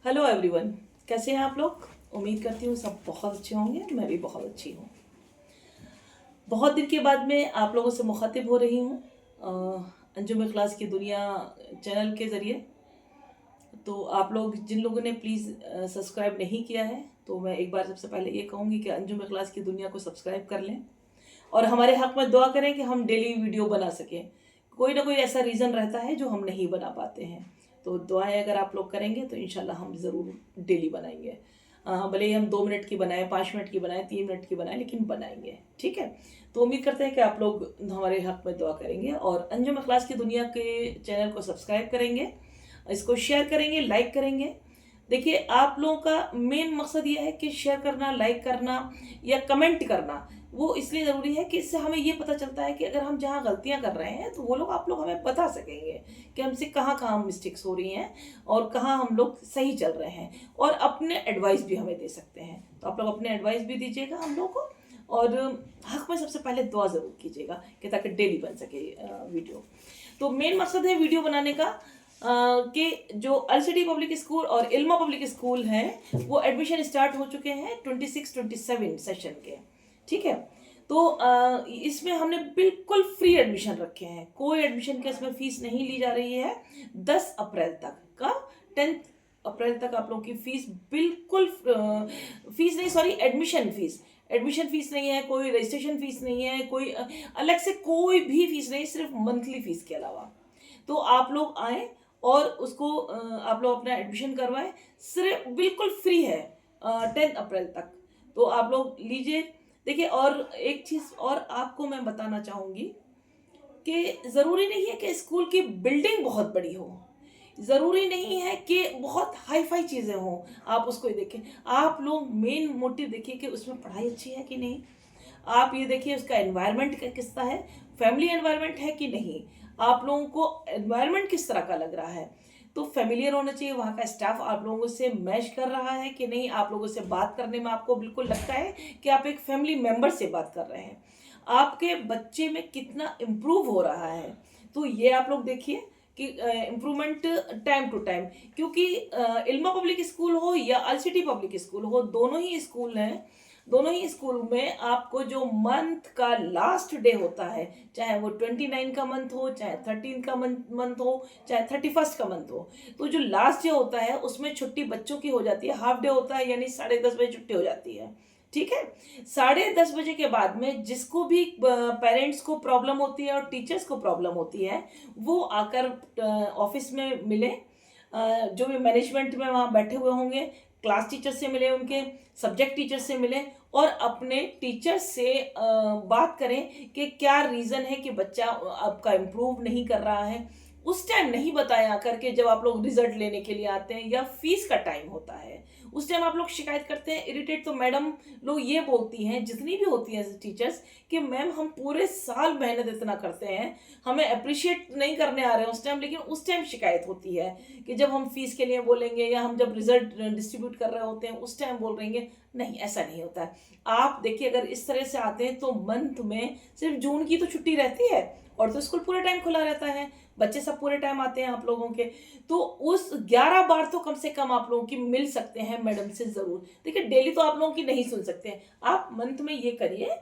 Hello everyone, कैसे हैं आप लोग। उम्मीद करती हूँ सब बहुत अच्छे होंगे। मैं भी बहुत अच्छी हूँ। बहुत दिन के बाद में आप लोगों से मुखातिब हो रही हूँ अंजुम इखलास की दुनिया चैनल के ज़रिए। तो आप लोग जिन लोगों ने प्लीज़ सब्सक्राइब नहीं किया है, तो मैं एक बार सबसे पहले ये कहूँगी कि अंजुम इखलास की दुनिया को सब्सक्राइब कर लें और हमारे हक़ में दुआ करें कि हम डेली वीडियो बना सकें। कोई ना कोई ऐसा रीज़न रहता है जो हम नहीं बना पाते हैं, तो दुआएं अगर आप लोग करेंगे तो इंशाल्लाह हम ज़रूर डेली बनाएंगे। भले ही हम 2 मिनट की बनाएं, 5 मिनट की बनाएं, 3 मिनट की बनाएं, लेकिन बनाएंगे। ठीक है। तो उम्मीद करते हैं कि आप लोग हमारे हक़ में दुआ करेंगे और अंजुम इखलास की दुनिया के चैनल को सब्सक्राइब करेंगे, इसको शेयर करेंगे, लाइक करेंगे। देखिए, आप लोगों का मेन मकसद ये है कि शेयर करना, लाइक करना या कमेंट करना, वो इसलिए ज़रूरी है कि इससे हमें ये पता चलता है कि अगर हम जहाँ गलतियाँ कर रहे हैं तो वो लोग, आप लोग हमें बता सकेंगे कि हमसे कहाँ कहाँ मिस्टेक्स हो रही हैं और कहाँ हम लोग सही चल रहे हैं, और अपने एडवाइस भी हमें दे सकते हैं। तो आप लोग अपने एडवाइस भी दीजिएगा हम लोग को, और हक़ में सबसे पहले दुआ ज़रूर कीजिएगा कि ताकि डेली बन सके वीडियो। तो मेन मकसद है वीडियो बनाने का कि जो अलसिटी पब्लिक स्कूल और इल्मा पब्लिक स्कूल हैं वो एडमिशन स्टार्ट हो चुके हैं 26-27 सेशन के। ठीक है। तो इसमें हमने बिल्कुल फ्री एडमिशन रखे हैं, कोई एडमिशन के इसमें फीस नहीं ली जा रही है। 10 अप्रैल तक का 10 अप्रैल तक आप लोगों की फीस बिल्कुल फीस नहीं, सॉरी, एडमिशन फीस नहीं है, कोई रजिस्ट्रेशन फीस नहीं है, कोई अलग से कोई भी फीस नहीं, सिर्फ मंथली फीस के अलावा। तो आप लोग आए और उसको आप लोग अपना एडमिशन करवाएं, सिर्फ बिल्कुल फ्री है 10 अप्रैल तक। तो आप लोग लीजिए। देखिए, और एक चीज़ और आपको मैं बताना चाहूँगी कि ज़रूरी नहीं है कि स्कूल की बिल्डिंग बहुत बड़ी हो, ज़रूरी नहीं है कि बहुत हाई फाई चीज़ें हों, आप उसको ही देखें। आप लोग मेन मोटिव देखिए कि उसमें पढ़ाई अच्छी है कि नहीं। आप ये देखिए उसका एनवायरनमेंट किस तरह है, फैमिली एनवायरनमेंट है कि नहीं, आप लोगों को एनवायरनमेंट किस तरह का लग रहा है। तो फेमिलियर होना चाहिए, वहाँ का स्टाफ आप लोगों से मैच कर रहा है कि नहीं, आप लोगों से बात करने में आपको बिल्कुल लगता है कि आप एक फैमिली मेम्बर से बात कर रहे हैं, आपके बच्चे में कितना इम्प्रूव हो रहा है। तो ये आप लोग देखिए कि इम्प्रूवमेंट टाइम टू टाइम, क्योंकि इल्मा पब्लिक स्कूल हो या अलसिटी पब्लिक स्कूल हो, दोनों ही स्कूल हैं। दोनों ही स्कूल में आपको जो मंथ का लास्ट डे होता है, चाहे वो 29 का मंथ हो, चाहे 13 का मंथ हो, चाहे 31 का मंथ हो, तो जो लास्ट डे होता है उसमें छुट्टी बच्चों की हो जाती है, हाफ डे होता है, यानी 10:30 बजे छुट्टी हो जाती है। ठीक है। 10:30 बजे के बाद में जिसको भी पेरेंट्स को प्रॉब्लम होती है और टीचर्स को प्रॉब्लम होती है, वो आकर ऑफिस में मिले। जो भी मैनेजमेंट में वहाँ बैठे हुए होंगे, क्लास टीचर से मिले, उनके सब्जेक्ट टीचर से मिले और अपने टीचर से बात करें कि क्या रीज़न है कि बच्चा आपका इम्प्रूव नहीं कर रहा है। उस टाइम नहीं बताया करके जब आप लोग रिजल्ट लेने के लिए आते हैं या फीस का टाइम होता है, उस टाइम आप लोग शिकायत करते हैं, इरिटेट। तो मैडम लोग ये बोलती हैं, जितनी भी होती हैं टीचर्स, कि मैम हम पूरे साल मेहनत इतना करते हैं, हमें अप्रिशिएट नहीं करने आ रहे हैं उस टाइम, लेकिन उस टाइम शिकायत होती है कि जब हम फीस के लिए बोलेंगे या हम जब रिजल्ट डिस्ट्रीब्यूट कर रहे होते हैं उस टाइम बोल रहेंगे। नहीं, ऐसा नहीं होता है। आप देखिए, अगर इस तरह से आते हैं तो मंथ में सिर्फ जून की तो छुट्टी रहती है, और तो स्कूल पूरे टाइम खुला रहता है, बच्चे सब पूरे टाइम आते हैं आप लोगों के। तो उस 11 बार तो कम से कम आप लोगों की मिल सकते हैं मैडम से ज़रूर। देखिए, डेली तो आप लोगों की नहीं सुन सकते हैं, आप मंथ में ये करिए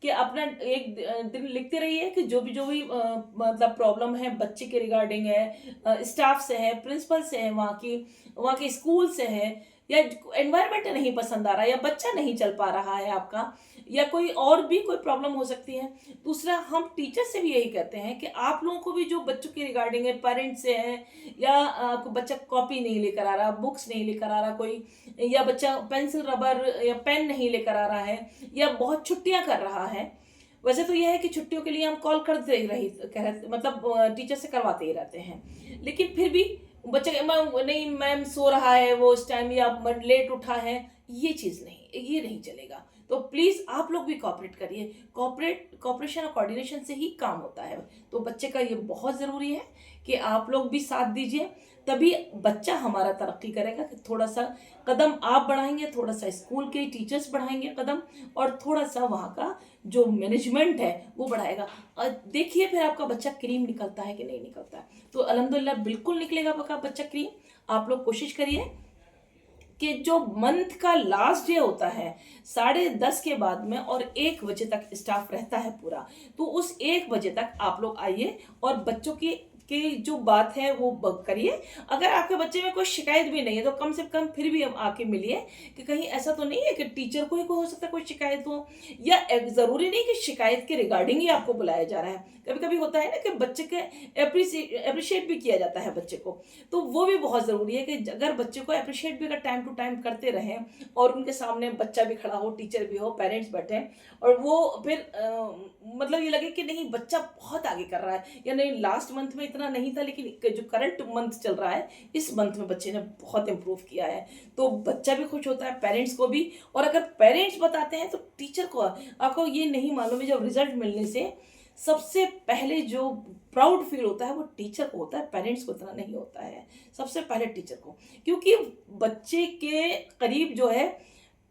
कि अपना एक दिन लिखते रहिए कि जो भी मतलब प्रॉब्लम है बच्चे के रिगार्डिंग है, स्टाफ से है, प्रिंसिपल से है, वहाँ के स्कूल से है, या एनवायरनमेंट नहीं पसंद आ रहा है, या बच्चा नहीं चल पा रहा है आपका, या कोई और भी कोई प्रॉब्लम हो सकती है। दूसरा, हम टीचर से भी यही कहते हैं कि आप लोगों को भी जो बच्चों के रिगार्डिंग है, पेरेंट्स से है, या आपको बच्चा कॉपी नहीं लेकर आ रहा, बुक्स नहीं लेकर आ रहा कोई, या बच्चा पेंसिल रबर या पेन नहीं लेकर आ रहा है, या बहुत छुट्टियां कर रहा है। वैसे तो यह है कि छुट्टियों के लिए हम कॉल करते रही मतलब टीचर से करवाते ही रहते हैं, लेकिन फिर भी बच्चे नहीं मैम सो रहा है वो उस टाइम, या लेट उठा है, ये चीज़ नहीं, ये नहीं चलेगा। तो प्लीज़ आप लोग भी कॉपरेट करिए। कॉपरेशन और कोऑर्डिनेशन से ही काम होता है। तो बच्चे का ये बहुत ज़रूरी है कि आप लोग भी साथ दीजिए, तभी बच्चा हमारा तरक्की करेगा। कि थोड़ा सा कदम आप बढ़ाएंगे, थोड़ा सा स्कूल के टीचर्स बढ़ाएंगे कदम, और थोड़ा सा वहाँ का जो मैनेजमेंट है वो बढ़ाएगा। देखिए फिर आपका बच्चा क्रीम निकलता है कि नहीं निकलता है। तो अल्हम्दुलिल्लाह बिल्कुल निकलेगा आपका बच्चा क्रीम। आप लोग कोशिश करिए कि जो मंथ का लास्ट डे होता है 10:30 के बाद में और 1 बजे तक स्टाफ रहता है पूरा, तो उस 1 बजे तक आप लोग आइए और बच्चों की जो बात है वो करिए। अगर आपके बच्चे में कोई शिकायत भी नहीं है तो कम से कम फिर भी हम आके मिलिए कि कहीं ऐसा तो नहीं है कि टीचर को ही हो सकता है कोई शिकायत हो, या ज़रूरी नहीं कि शिकायत के रिगार्डिंग ही आपको बुलाया जा रहा है। कभी कभी होता है ना कि बच्चे के अप्रिशिएट भी किया जाता है बच्चे को, तो वो भी बहुत ज़रूरी है कि अगर बच्चे को अप्रिशिएट भी अगर टाइम टू टाइम करते रहें और उनके सामने बच्चा भी खड़ा हो, टीचर भी हो, पेरेंट्स बैठे और वो फिर मतलब ये लगे कि नहीं बच्चा बहुत आगे कर रहा है, या नहीं लास्ट मंथ में इतना नहीं था लेकिन जो करंट मंथ चल रहा है इस मंथ में बच्चे ने बहुत इम्प्रूव किया है, तो बच्चा भी खुश होता है, पेरेंट्स को भी। और अगर पेरेंट्स बताते हैं तो टीचर को, आपको ये नहीं मालूम है, जब रिजल्ट मिलने से सबसे पहले जो प्राउड फील होता है वो टीचर को होता है, पेरेंट्स को इतना नहीं होता है, सबसे पहले टीचर को, क्योंकि बच्चे के करीब जो है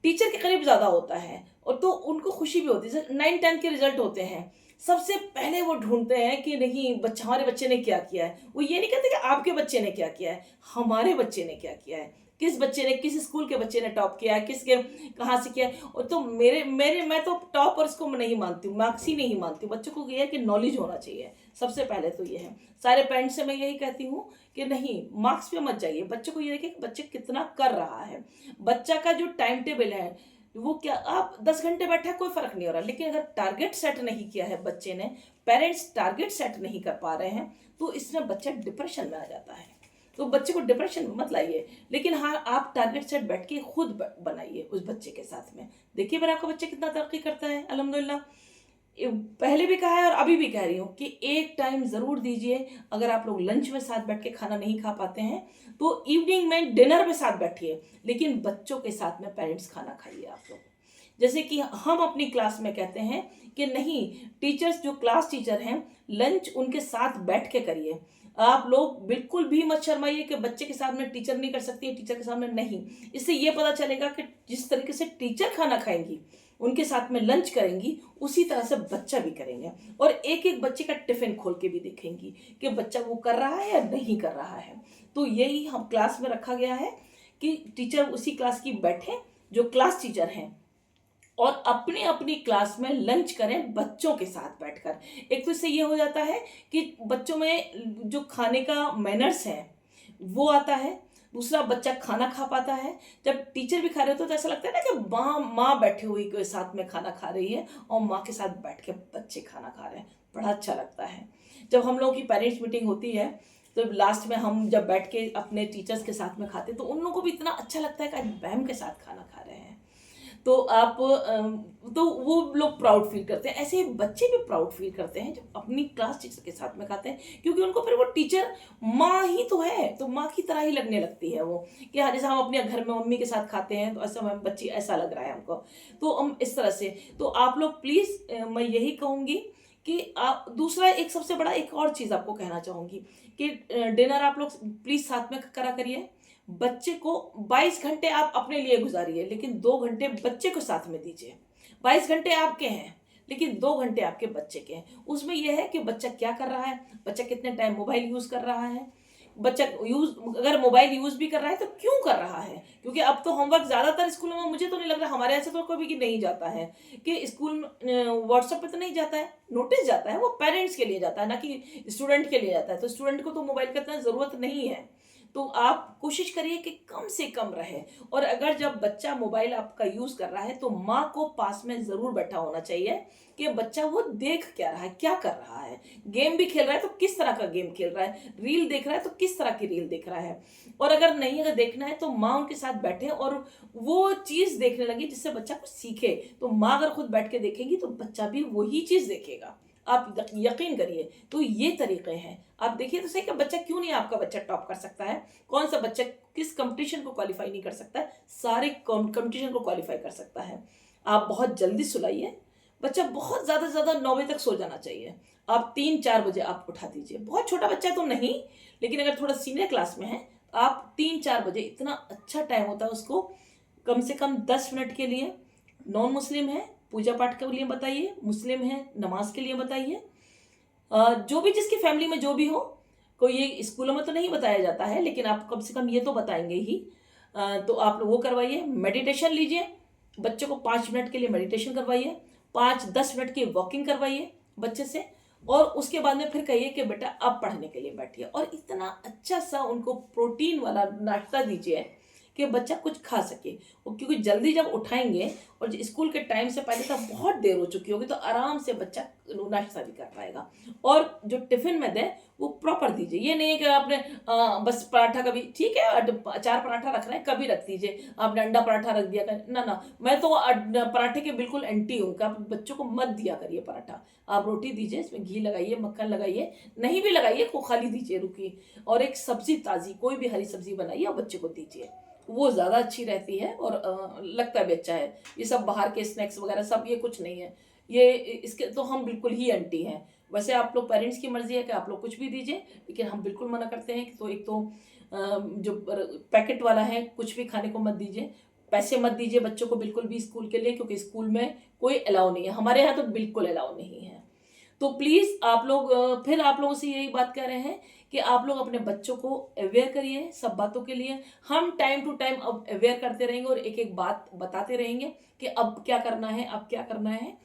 टीचर के करीब ज़्यादा होता है और तो उनको खुशी भी होती है। जैसे 9-10 के रिजल्ट होते हैं, सबसे पहले वो ढूंढते हैं कि नहीं बच्चा, हमारे बच्चे ने क्या किया है। वो ये नहीं कहते कि आपके बच्चे ने क्या किया है, हमारे बच्चे ने क्या किया है, किस बच्चे ने, किस स्कूल के बच्चे ने टॉप किया है, किसके कहाँ से किया है। और तो मेरे मेरे मैं तो टॉप और इसको नहीं मानती हूँ, मार्क्स ही नहीं मानती हूँ। बच्चों को ये है कि नॉलेज होना चाहिए, सबसे पहले तो ये है। सारे पेरेंट्स से मैं यही कहती हूँ कि नहीं मार्क्स पे मत जाइए, बच्चे को ये देखें कि बच्चे कितना कर रहा है। बच्चा का जो टाइम टेबल है वो क्या, आप 10 घंटे बैठे कोई फर्क नहीं हो रहा, लेकिन अगर टारगेट सेट नहीं किया है बच्चे ने, पेरेंट्स टारगेट सेट नहीं कर पा रहे हैं, तो इसमें बच्चा डिप्रेशन में आ जाता है। तो बच्चे को डिप्रेशन में मत लाइए, लेकिन हाँ आप टारगेट सेट बैठ के खुद बनाइए उस बच्चे के साथ में। देखिए मेरा आपका बच्चा कितना तरक्की करता है अल्हम्दुलिल्लाह। पहले भी कहा है और अभी भी कह रही हूँ कि एक टाइम ज़रूर दीजिए। अगर आप लोग लंच में साथ बैठ के खाना नहीं खा पाते हैं तो इवनिंग में डिनर में साथ बैठिए, लेकिन बच्चों के साथ में पेरेंट्स खाना खाइए आप लोग। जैसे कि हम अपनी क्लास में कहते हैं कि नहीं, टीचर्स जो क्लास टीचर हैं लंच उनके साथ बैठ के करिए। आप लोग बिल्कुल भी मत शर्माइए कि बच्चे के सामने टीचर नहीं कर सकती है, टीचर के सामने नहीं। इससे ये पता चलेगा कि जिस तरीके से टीचर खाना खाएंगी, उनके साथ में लंच करेंगी, उसी तरह से बच्चा भी करेंगे। और एक एक बच्चे का टिफिन खोल के भी देखेंगी कि बच्चा वो कर रहा है या नहीं कर रहा है। तो यही हम क्लास में रखा गया है कि टीचर उसी क्लास की बैठे जो क्लास टीचर हैं और अपनी अपनी क्लास में लंच करें बच्चों के साथ बैठकर। एक तो इससे ये हो जाता है कि बच्चों में जो खाने का मैनर्स है वो आता है, दूसरा बच्चा खाना खा पाता है। जब टीचर भी खा रहे हो तो ऐसा लगता है ना कि माँ माँ बैठी हुई के साथ में खाना खा रही है और माँ के साथ बैठ के बच्चे खाना खा रहे हैं, बड़ा अच्छा लगता है। जब हम लोगों की पेरेंट्स मीटिंग होती है तो लास्ट में हम जब बैठ के अपने टीचर्स के साथ में खाते तो उन लोगों को भी इतना अच्छा लगता है कि आज मैम के साथ खाना खा रहे हैं। तो आप तो वो लोग प्राउड फील करते हैं। ऐसे बच्चे भी प्राउड फील करते हैं जब अपनी क्लास टीचर के साथ में खाते हैं, क्योंकि उनको फिर वो टीचर माँ ही तो है, तो माँ की तरह ही लगने लगती है वो, कि हाँ जैसे हम अपने घर में मम्मी के साथ खाते हैं तो ऐसा मैम बच्ची ऐसा लग रहा है हमको। तो हम इस तरह से, तो आप लोग प्लीज़ मैं यही कहूँगी कि आप दूसरा एक सबसे बड़ा एक और चीज़ आपको कहना चाहूँगी कि डिनर आप लोग प्लीज़ साथ में करा करिए। बच्चे को 22 घंटे आप अपने लिए गुजारिए, लेकिन 2 घंटे बच्चे को साथ में दीजिए। 22 घंटे आपके हैं लेकिन 2 घंटे आपके बच्चे के हैं। उसमें यह है कि बच्चा क्या कर रहा है, बच्चा कितने टाइम मोबाइल यूज़ कर रहा है, बच्चा यूज़ अगर मोबाइल यूज़ भी कर रहा है तो क्यों कर रहा है। क्योंकि अब तो होमवर्क ज़्यादातर स्कूलों में, मुझे तो नहीं लग रहा, हमारे ऐसे तो कभी कि नहीं जाता है कि स्कूल व्हाट्सएप पे तो नहीं जाता है, नोटिस जाता है, वो पेरेंट्स के लिए जाता है ना कि स्टूडेंट के लिए जाता है। तो स्टूडेंट को तो मोबाइल का इतना ज़रूरत नहीं है। तो आप कोशिश करिए कि कम से कम रहे। और अगर जब बच्चा मोबाइल आपका यूज़ कर रहा है तो माँ को पास में ज़रूर बैठा होना चाहिए कि बच्चा वो देख क्या रहा है, क्या कर रहा है। गेम भी खेल रहा है तो किस तरह का गेम खेल रहा है, रील देख रहा है तो किस तरह की रील देख रहा है। और अगर नहीं, अगर देखना है तो माँ उनके साथ बैठे और वो चीज़ देखने लगी जिससे बच्चा कुछ सीखे। तो माँ अगर खुद बैठ के देखेगी तो बच्चा भी वही चीज़ देखेगा, आप यकीन करिए। तो ये तरीके हैं, आप देखिए तो सही कि बच्चा क्यों नहीं, आपका बच्चा टॉप कर सकता है। कौन सा बच्चा किस कंपटीशन को क्वालिफाई नहीं कर सकता है, सारे कंपटीशन को क्वालिफाई कर सकता है। आप बहुत जल्दी सुलाइए, बच्चा बहुत ज़्यादा से ज़्यादा 9 बजे तक सो जाना चाहिए। आप 3-4 बजे आप उठा दीजिए। बहुत छोटा बच्चा तो नहीं, लेकिन अगर थोड़ा सीनियर क्लास में है आप 3-4 बजे, इतना अच्छा टाइम होता है उसको। कम से कम 10 मिनट के लिए, नॉन मुस्लिम है पूजा पाठ के लिए बताइए, मुस्लिम है नमाज के लिए बताइए। जो भी जिसकी फैमिली में जो भी हो, कोई ये स्कूलों में तो नहीं बताया जाता है लेकिन आप कम से कम ये तो बताएंगे ही। तो आप लोग वो करवाइए। मेडिटेशन लीजिए, बच्चों को 5 मिनट के लिए मेडिटेशन करवाइए, 5-10 मिनट की वॉकिंग करवाइए बच्चे से, और उसके बाद में फिर कहिए कि बेटा अब पढ़ने के लिए बैठिए। और इतना अच्छा सा उनको प्रोटीन वाला नाश्ता दीजिए कि बच्चा कुछ खा सके। और क्योंकि जल्दी जब उठाएंगे और स्कूल के टाइम से पहले तब बहुत देर हो चुकी होगी, तो आराम से बच्चा नाश्ता भी कर पाएगा। और जो टिफिन में दे वो प्रॉपर दीजिए। ये नहीं है कि आपने बस पराठा, कभी ठीक है 4 पराठा रख रहे हैं कभी रख दीजिए, आपने अंडा पराठा रख दिया ना ना, मैं तो पराठे के बिल्कुल एंटी हूँ कि आप बच्चों को मत दिया करिए पराठा। आप रोटी दीजिए, इसमें घी लगाइए, मक्खन लगाइए, नहीं भी लगाइए को खाली दीजिए, रुकिए, और एक सब्जी ताज़ी कोई भी हरी सब्जी बनाइए और बच्चे को दीजिए, वो ज़्यादा अच्छी रहती है और लगता भी अच्छा है। ये सब बाहर के स्नैक्स वगैरह सब ये कुछ नहीं है, ये इसके तो हम बिल्कुल ही एंटी हैं। वैसे आप लोग पेरेंट्स की मर्जी है कि आप लोग कुछ भी दीजिए, लेकिन हम बिल्कुल मना करते हैं कि तो एक तो जो पैकेट वाला है कुछ भी खाने को मत दीजिए, पैसे मत दीजिए बच्चों को बिल्कुल भी स्कूल के लिए, क्योंकि स्कूल में कोई अलाउ नहीं है, हमारे यहाँ तो बिल्कुल अलाउ नहीं है। तो प्लीज़ आप लोग फिर आप लोगों से यही बात कर रहे हैं कि आप लोग अपने बच्चों को अवेयर करिए सब बातों के लिए। हम टाइम टू टाइम अब अवेयर करते रहेंगे और एक एक बात बताते रहेंगे कि अब क्या करना है, अब क्या करना है।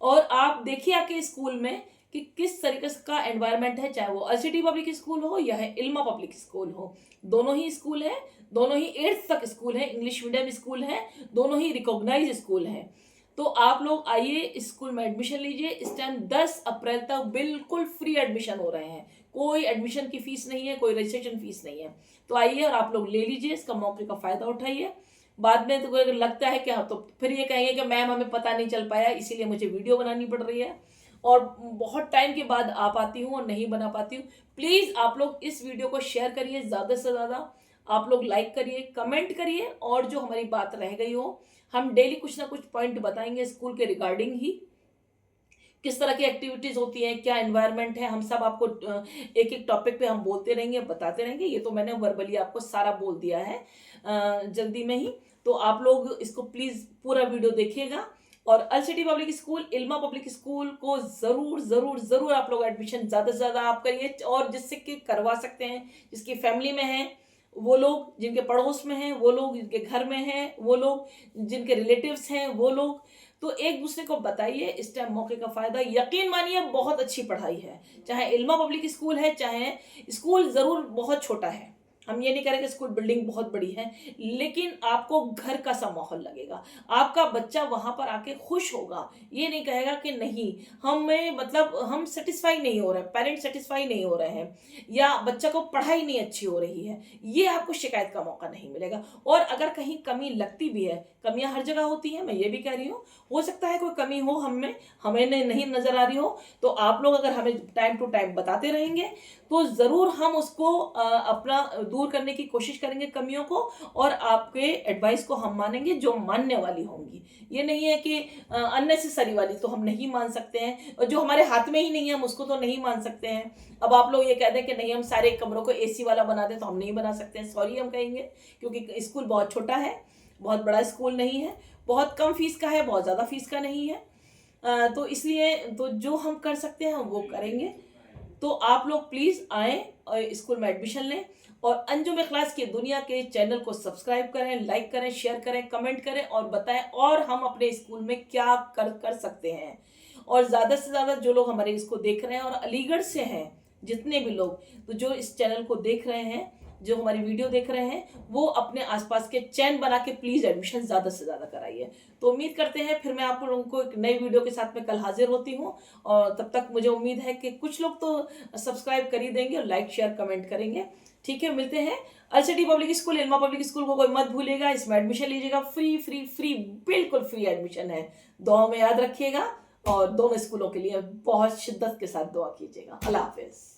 और आप देखिए आके स्कूल में कि किस तरीके का एनवायरनमेंट है, चाहे वो अलसिटी पब्लिक स्कूल हो या है इल्मा पब्लिक स्कूल हो, दोनों ही स्कूल है, दोनों ही 8th तक स्कूल है, इंग्लिश मीडियम स्कूल है, दोनों ही रिकॉग्नाइज स्कूल हैं। तो आप लोग आइए स्कूल में एडमिशन लीजिए। इस टाइम 10 अप्रैल तक बिल्कुल फ्री एडमिशन हो रहे हैं, कोई एडमिशन की फीस नहीं है, कोई रजिस्ट्रेशन फीस नहीं है। तो आइए और आप लोग ले लीजिए, इसका मौके का फ़ायदा उठाइए। बाद में तो अगर लगता है कि हाँ, तो फिर ये कहेंगे कि मैम हमें पता नहीं चल पाया इसीलिए मुझे वीडियो बनानी पड़ रही है, और बहुत टाइम के बाद आ पाती हूँ और नहीं बना पाती हूँ। प्लीज़ आप लोग इस वीडियो को शेयर करिए, ज़्यादा से ज़्यादा आप लोग लाइक करिए, कमेंट करिए, और जो हमारी बात रह गई हो हम डेली कुछ ना कुछ पॉइंट बताएंगे स्कूल के रिगार्डिंग ही, किस तरह की एक्टिविटीज़ होती हैं, क्या एनवायरनमेंट है, हम सब आपको एक एक टॉपिक पे हम बोलते रहेंगे, बताते रहेंगे। ये तो मैंने वर्बली आपको सारा बोल दिया है जल्दी में ही। तो आप लोग इसको प्लीज़ पूरा वीडियो देखिएगा। और अलसिटी पब्लिक स्कूल, इल्मा पब्लिक स्कूल को ज़रूर ज़रूर ज़रूर आप लोग एडमिशन ज़्यादा से ज़्यादा आप करिए, और जिससे कि करवा सकते हैं, जिसकी फैमिली में है वो लोग, जिनके पड़ोस में हैं वो लोग, जिनके घर में हैं वो लोग, जिनके रिलेटिव्स हैं वो लोग, तो एक दूसरे को बताइए। इस टाइम मौके का फ़ायदा, यकीन मानिए बहुत अच्छी पढ़ाई है, चाहे इल्मा पब्लिक स्कूल है, चाहे स्कूल ज़रूर बहुत छोटा है, हम ये नहीं कह रहे कि स्कूल बिल्डिंग बहुत बड़ी है, लेकिन आपको घर का सा माहौल लगेगा, आपका बच्चा वहाँ पर आके खुश होगा, ये नहीं कहेगा कि नहीं हमें मतलब हम सेटिस्फाई नहीं हो रहे हैं, पेरेंट्स सेटिस्फाई नहीं हो रहे हैं, या बच्चा को पढ़ाई नहीं अच्छी हो रही है, ये आपको शिकायत का मौका नहीं मिलेगा। और अगर कहीं कमी लगती भी है, कमियां हर जगह होती हैं, मैं ये भी कह रही हूँ, हो सकता है कोई कमी हो हमें नहीं नज़र आ रही हो, तो आप लोग अगर हमें टाइम टू टाइम बताते रहेंगे तो ज़रूर हम उसको अपना दूर करने की कोशिश करेंगे कमियों को, और आपके एडवाइस को हम मानेंगे जो मानने वाली होंगी। ये नहीं है कि अननेसेसरी वाली तो हम नहीं मान सकते हैं, और जो हमारे हाथ में ही नहीं है हम उसको तो नहीं मान सकते हैं। अब आप लोग ये कह दें कि नहीं हम सारे कमरों को एसी वाला बना दें, तो हम नहीं बना सकते हैं, सॉरी हम कहेंगे, क्योंकि स्कूल बहुत छोटा है, बहुत बड़ा स्कूल नहीं है, बहुत कम फीस का है, बहुत ज़्यादा फीस का नहीं है। तो इसलिए तो जो हम कर सकते हैं हम वो करेंगे। तो आप लोग प्लीज़ आएँ और स्कूल में एडमिशन लें, और अंजुम इखलास की दुनिया के चैनल को सब्सक्राइब करें, लाइक करें, शेयर करें, कमेंट करें, और बताएं और हम अपने स्कूल में क्या कर सकते हैं। और ज़्यादा से ज़्यादा जो लोग हमारे इसको देख रहे हैं और अलीगढ़ से हैं जितने भी लोग, तो जो इस चैनल को देख रहे हैं, जो हमारी वीडियो देख रहे हैं, वो अपने आसपास के चैन बना के प्लीज़ एडमिशन ज़्यादा से ज़्यादा कराइए। तो उम्मीद करते हैं फिर मैं आप लोगों को एक नई वीडियो के साथ में कल हाजिर होती हूँ, और तब तक मुझे उम्मीद है कि कुछ लोग तो सब्सक्राइब कर ही देंगे और लाइक शेयर कमेंट करेंगे। ठीक है, मिलते हैं। अलसिटी पब्लिक स्कूल, इल्मा पब्लिक स्कूल को कोई मत भूलिएगा, इसमें एडमिशन लीजिएगा, फ्री फ्री फ्री बिल्कुल फ्री एडमिशन है। दुआ में याद रखिएगा, और दोनों स्कूलों के लिए बहुत शिद्दत के साथ दुआ कीजिएगा। अल्लाह हाफिज़।